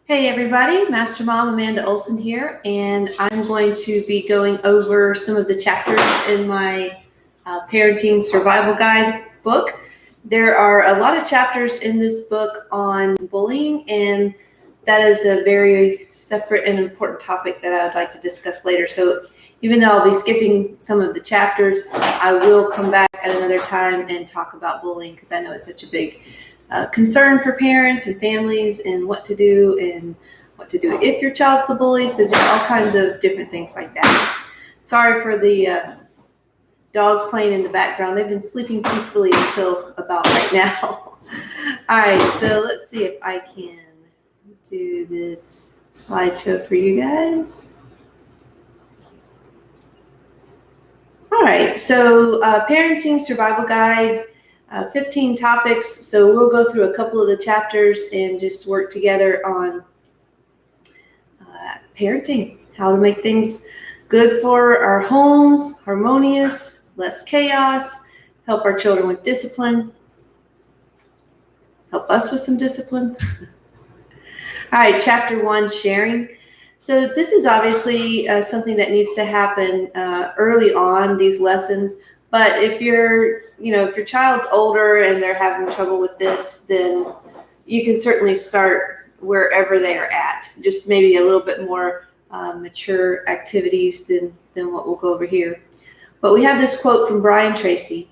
Hey everybody, Master Mom Amanda Olson here, and I'm going to be going over some of the chapters in my Parenting Survival Guide book. There are a lot of chapters in this book on bullying, and that is a very separate and important topic that I would like to discuss later. So even though I'll be skipping some of the chapters, I will come back at another time and talk about bullying because I know it's such a big concern for parents and families, and what to do if your child's the bully. So just all kinds of different things like that. Sorry for the dogs playing in the background. They've been sleeping peacefully until about right now. All right, so let's see if I can do this slideshow for you guys. All right, so Parenting Survival Guide. 15 topics, so we'll go through a couple of the chapters and just work together on parenting, how to make things good for our homes, harmonious, less chaos, help our children with discipline, help us with some discipline. All right, chapter 1, sharing. So this is obviously something that needs to happen early on, these lessons. But if your child's older and they're having trouble with this, then you can certainly start wherever they are at. Just maybe a little bit more mature activities than what we'll go over here. But we have this quote from Brian Tracy: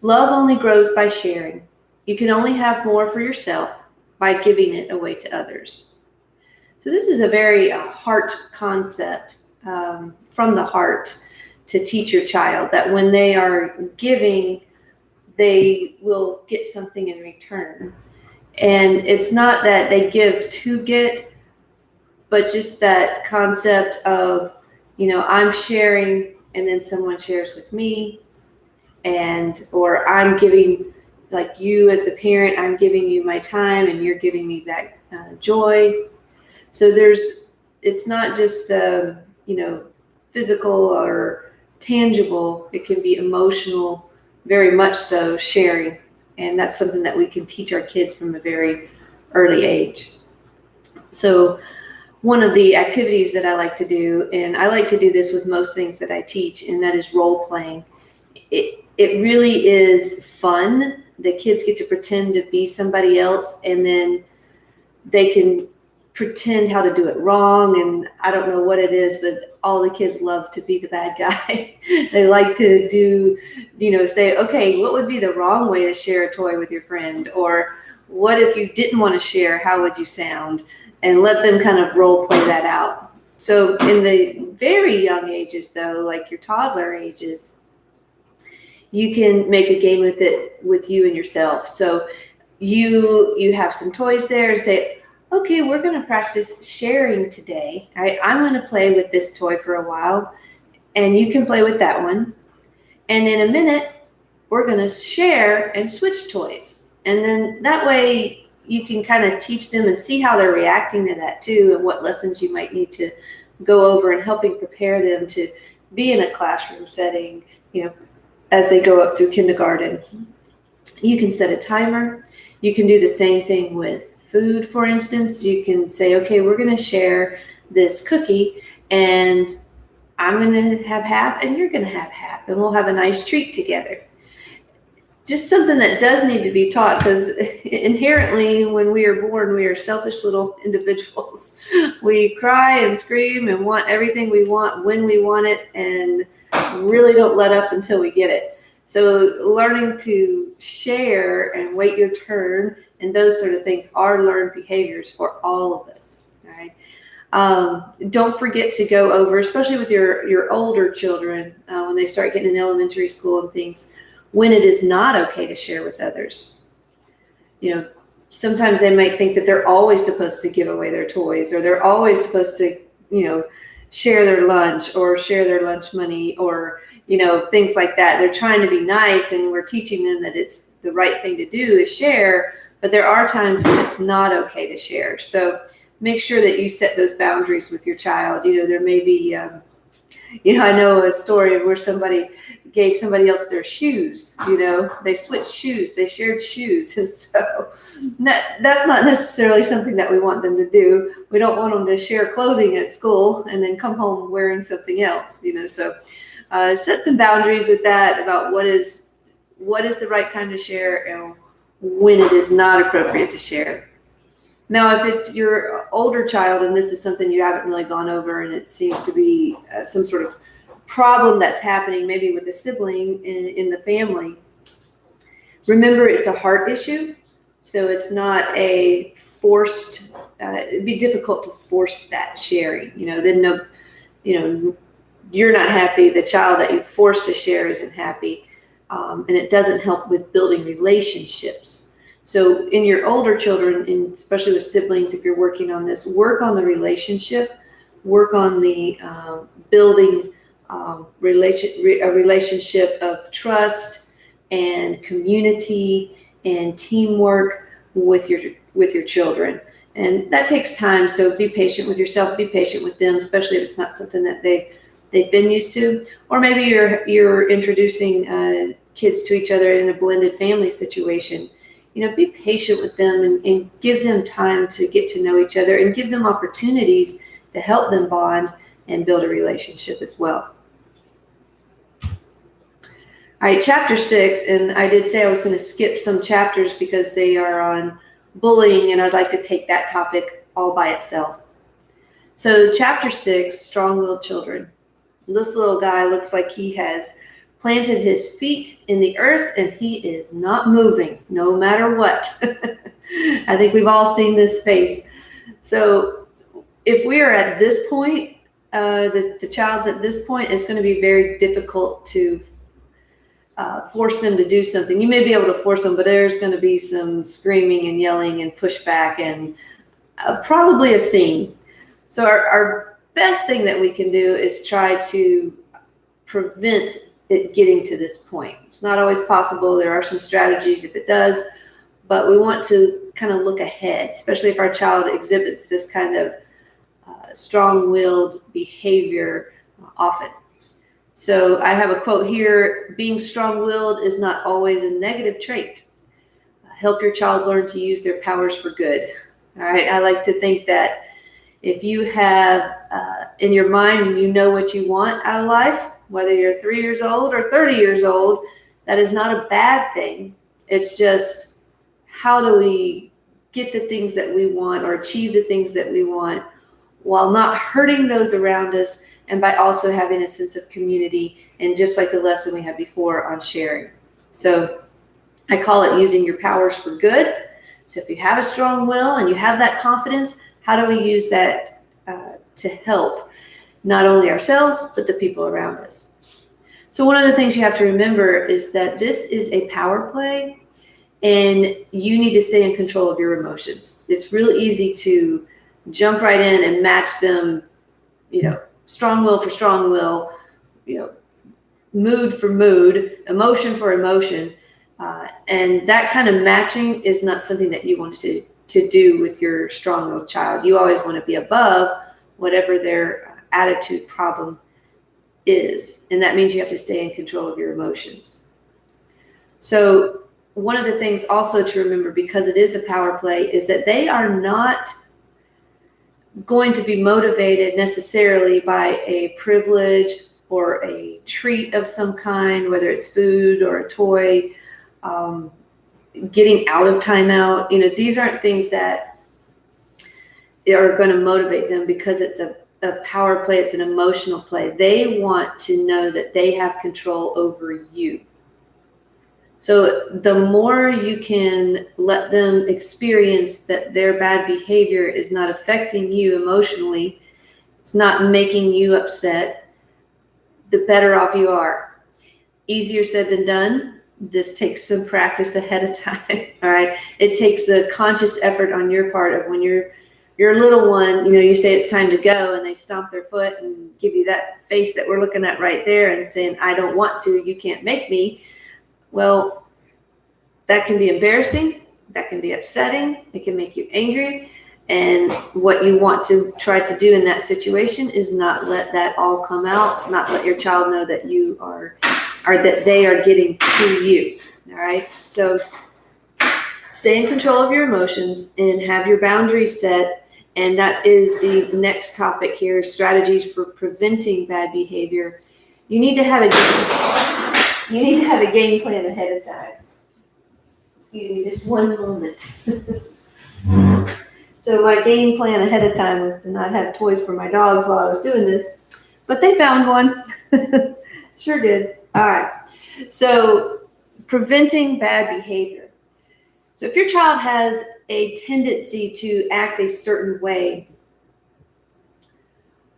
"Love only grows by sharing. You can only have more for yourself by giving it away to others." So this is a very heart concept, from the heart, to teach your child that when they are giving, they will get something in return. And it's not that they give to get, but just that concept of, I'm sharing and then someone shares with me, or I'm giving, like you as the parent, I'm giving you my time and you're giving me back joy. So it's not just, physical or tangible. It can be emotional, very much so, sharing. And that's something that we can teach our kids from a very early age. So one of the activities that I like to do, and I like to do this with most things that I teach, and that is role playing. It really is fun. The kids get to pretend to be somebody else, and then they can pretend how to do it wrong, and I don't know what it is, but all the kids love to be the bad guy. They like to do, say, okay, what would be the wrong way to share a toy with your friend? Or what if you didn't want to share, how would you sound? And let them kind of role play that out. So in the very young ages, though, like your toddler ages, you can make a game with it with you and yourself. So you have some toys there and say, okay, we're going to practice sharing today. I'm going to play with this toy for a while, and you can play with that one. And in a minute, we're going to share and switch toys. And then that way you can kind of teach them and see how they're reacting to that too, and what lessons you might need to go over and helping prepare them to be in a classroom setting, as they go up through kindergarten. You can set a timer. You can do the same thing with food, for instance. You can say, okay, we're going to share this cookie, and I'm going to have half and you're going to have half, and we'll have a nice treat together. Just something that does need to be taught, because inherently when we are born, we are selfish little individuals. We cry and scream and want everything we want when we want it, and really don't let up until we get it. So learning to share and wait your turn and those sort of things are learned behaviors for all of us. All right. Don't forget to go over, especially with your older children, when they start getting in elementary school and things, when it is not okay to share with others. Sometimes they might think that they're always supposed to give away their toys, or they're always supposed to, share their lunch or share their lunch money, or things like that. They're trying to be nice, and we're teaching them that it's the right thing to do is share, but there are times when it's not okay to share. So make sure that you set those boundaries with your child. There may be, I know a story of where somebody gave somebody else their shoes. They switched shoes, they shared shoes. And so that's not necessarily something that we want them to do. We don't want them to share clothing at school and then come home wearing something else. So set some boundaries with that about what is the right time to share and when it is not appropriate to share. Now, if it's your older child and this is something you haven't really gone over and it seems to be some sort of problem that's happening maybe with a sibling in the family, remember it's a heart issue. So it's not a forced, it'd be difficult to force that sharing. Then you're not happy. The child that you forced to share isn't happy. And it doesn't help with building relationships. So in your older children, and especially with siblings, if you're working on this, work on the relationship, work on the building a relationship of trust and community and teamwork with your children. And that takes time. So be patient with yourself, be patient with them, especially if it's not something that they've been used to. Or maybe you're introducing kids to each other in a blended family situation. Be patient with them and give them time to get to know each other and give them opportunities to help them bond and build a relationship as well. All right, chapter 6, and I did say I was going to skip some chapters because they are on bullying, and I'd like to take that topic all by itself. So chapter 6, strong-willed children. This little guy looks like he has planted his feet in the earth and he is not moving no matter what. I think we've all seen this face. So if we are at this point, the child's at this point, it's going to be very difficult to force them to do something. You may be able to force them, but there's going to be some screaming and yelling and pushback and probably a scene. So our best thing that we can do is try to prevent it getting to this point. It's not always possible. There are some strategies if it does, but we want to kind of look ahead, especially if our child exhibits this kind of strong-willed behavior often. So I have a quote here: being strong-willed is not always a negative trait. Help your child learn to use their powers for good. All right. I like to think that if you have in your mind, what you want out of life, whether you're 3 years old or 30 years old, that is not a bad thing. It's just, how do we get the things that we want or achieve the things that we want while not hurting those around us, and by also having a sense of community, and just like the lesson we had before on sharing. So I call it using your powers for good. So if you have a strong will and you have that confidence, how do we use that to help not only ourselves, but the people around us? So one of the things you have to remember is that this is a power play, and you need to stay in control of your emotions. It's really easy to jump right in and match them, strong will for strong will, mood for mood, emotion for emotion. And that kind of matching is not something that you want to do with your strong-willed child. You always want to be above whatever their attitude problem is. And that means you have to stay in control of your emotions. So one of the things also to remember, because it is a power play, is that they are not going to be motivated necessarily by a privilege or a treat of some kind, whether it's food or a toy, getting out of timeout. These aren't things that are going to motivate them, because it's a power play. It's an emotional play. They want to know that they have control over you. So the more you can let them experience that their bad behavior is not affecting you emotionally, it's not making you upset, the better off you are. Easier said than done. This takes some practice ahead of time. All right. It takes a conscious effort on your part of when your little one, you say it's time to go, and they stomp their foot and give you that face that we're looking at right there and saying, I don't want to, you can't make me. Well, that can be embarrassing. That can be upsetting. It can make you angry. And what you want to try to do in that situation is not let that all come out, not let your child know that you are or that they are getting to you. All right. So stay in control of your emotions and have your boundaries set. And that is the next topic here, strategies for preventing bad behavior. You need to have a game plan ahead of time. Excuse me, just one moment. So my game plan ahead of time was to not have toys for my dogs while I was doing this, but they found one. Sure did. All right. So preventing bad behavior. So if your child has a tendency to act a certain way,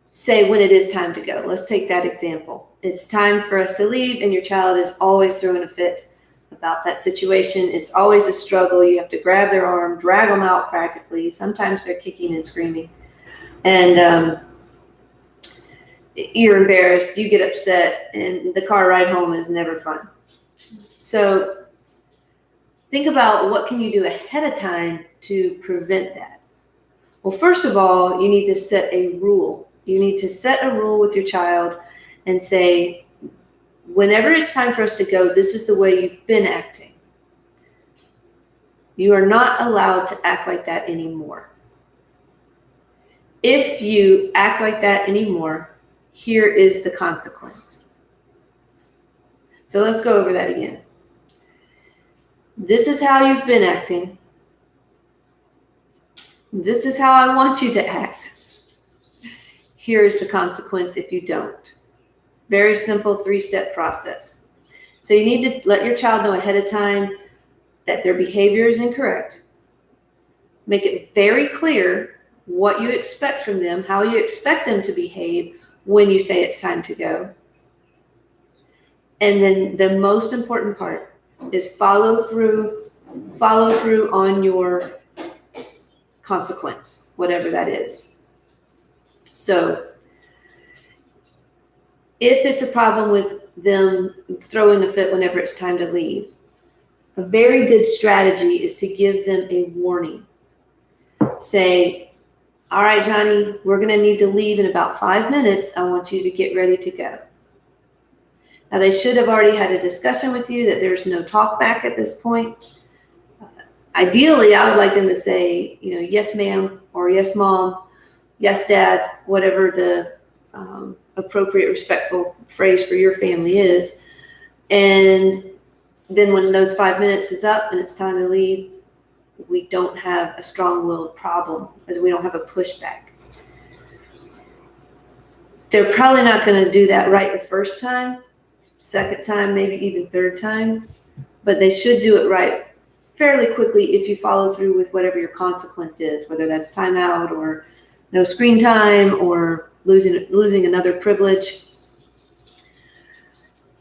say when it is time to go, let's take that example. It's time for us to leave and your child is always throwing a fit about that situation. It's always a struggle. You have to grab their arm, drag them out practically. Sometimes they're kicking and screaming. And you're embarrassed, you get upset, and the car ride home is never fun. So think about what can you do ahead of time to prevent that. Well, first of all, you need to set a rule. You need to set a rule with your child and say, whenever it's time for us to go, this is the way you've been acting. You are not allowed to act like that anymore. If you act like that anymore, here is the consequence. So let's go over that again. This is how you've been acting. This is how I want you to act. Here is the consequence if you don't. Very simple 3-step process. So you need to let your child know ahead of time that their behavior is incorrect. Make it very clear what you expect from them, how you expect them to behave when you say it's time to go. And then the most important part is follow through on your consequence, whatever that is. So if it's a problem with them throwing a fit whenever it's time to leave, a very good strategy is to give them a warning. Say, all right, Johnny, we're going to need to leave in about 5 minutes. I want you to get ready to go. Now, they should have already had a discussion with you that there's no talk back at this point. Ideally, I would like them to say, yes, ma'am, or yes, mom, yes, dad, whatever the appropriate, respectful phrase for your family is. And then when those 5 minutes is up and it's time to leave, we don't have a strong-willed problem, because we don't have a pushback. They're probably not going to do that right the first time, second time, maybe even third time, but they should do it right fairly quickly if you follow through with whatever your consequence is, whether that's timeout or no screen time or losing another privilege.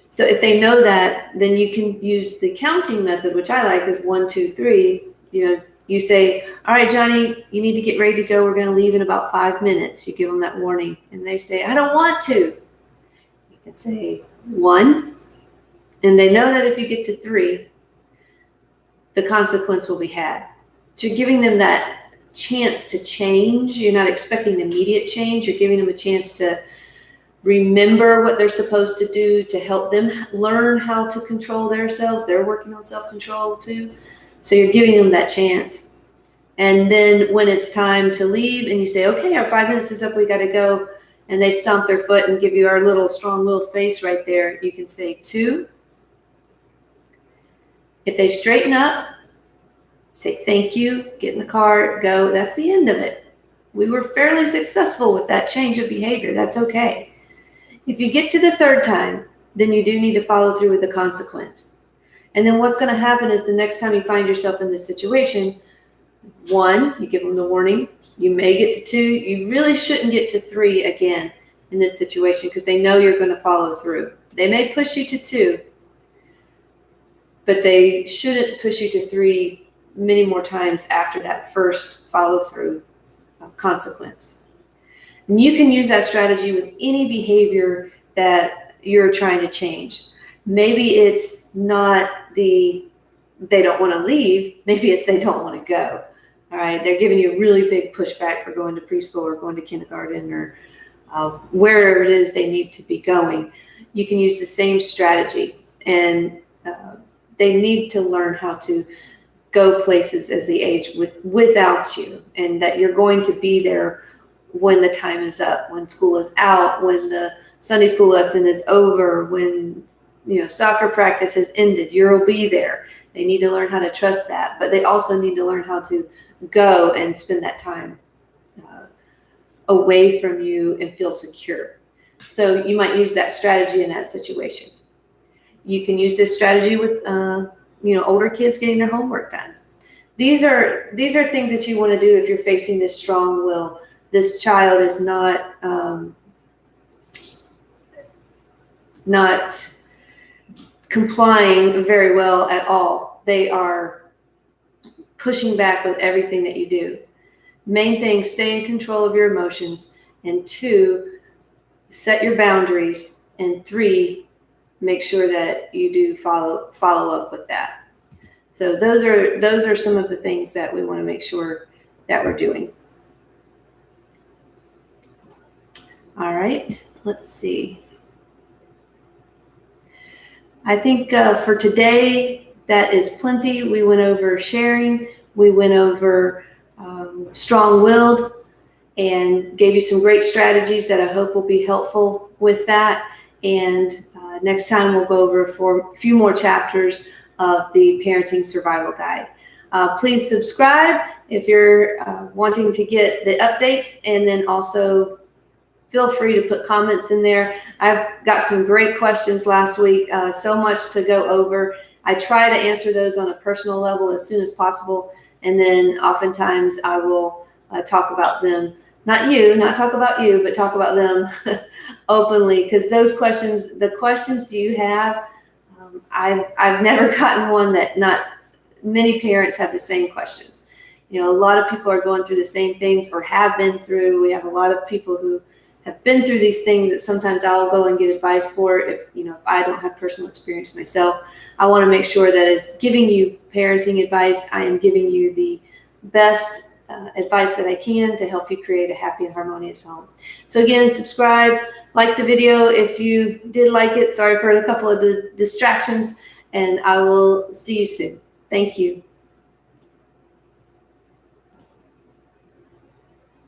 So if they know that, then you can use the counting method, which I like, is 1, 2, 3. You say, all right, Johnny, you need to get ready to go. We're going to leave in about 5 minutes. You give them that warning and they say, I don't want to. You can say 1, and they know that if you get to 3, the consequence will be had. So you're giving them that chance to change. You're not expecting immediate change. You're giving them a chance to remember what they're supposed to do to help them learn how to control themselves. They're working on self-control too. So you're giving them that chance. And then when it's time to leave and you say, okay, our 5 minutes is up, we got to go. And they stomp their foot and give you our little strong-willed face right there. You can say 2. If they straighten up, say thank you, get in the car, go. That's the end of it. We were fairly successful with that change of behavior. That's okay. If you get to the 3rd time, then you do need to follow through with the consequence. And then what's going to happen is the next time you find yourself in this situation, 1, you give them the warning. You may get to 2. You really shouldn't get to 3 again in this situation, because they know you're going to follow through. They may push you to 2, but they shouldn't push you to 3 many more times after that first follow-through consequence. And you can use that strategy with any behavior that you're trying to change. Maybe it's not they don't want to leave. Maybe it's they don't want to go. All right, they're giving you a really big pushback for going to preschool or going to kindergarten or wherever it is they need to be going. you can use the same strategy. And they need to learn how to go places as they age without you, and that you're going to be there when the time is up, when school is out, when the Sunday school lesson is over, when soccer practice has ended. You'll be there. They need to learn how to trust that, but they also need to learn how to go and spend that time away from you and feel secure. So you might use that strategy in that situation. You can use this strategy with older kids getting their homework done. These are things that you want to do if you're facing this strong will. This child is not complying very well at all. They are pushing back with everything that you do. Main thing, stay in control of your emotions. And 2, set your boundaries. And 3, make sure that you do follow up with that. So those are some of the things that we want to make sure that we're doing. All right, let's see. I think for today, that is plenty. We went over sharing. We went over strong-willed and gave you some great strategies that I hope will be helpful with that. And next time we'll go over a few more chapters of the Parenting Survival Guide. Please subscribe if you're wanting to get the updates, and then also feel free to put comments in there. I've got some great questions last week, so much to go over. I try to answer those on a personal level as soon as possible, and then oftentimes I will talk about them. Not talk about you, but talk about them openly, because those questions, the questions you have, I've never gotten one that not many parents have the same question. A lot of people are going through the same things or have been through. We have a lot of people who have been through these things that sometimes I'll go and get advice for if I don't have personal experience myself. I want to make sure that as giving you parenting advice, I am giving you the best advice that I can to help you create a happy and harmonious home. So again, subscribe, like the video if you did like it. Sorry for a couple of distractions, and I will see you soon. Thank you.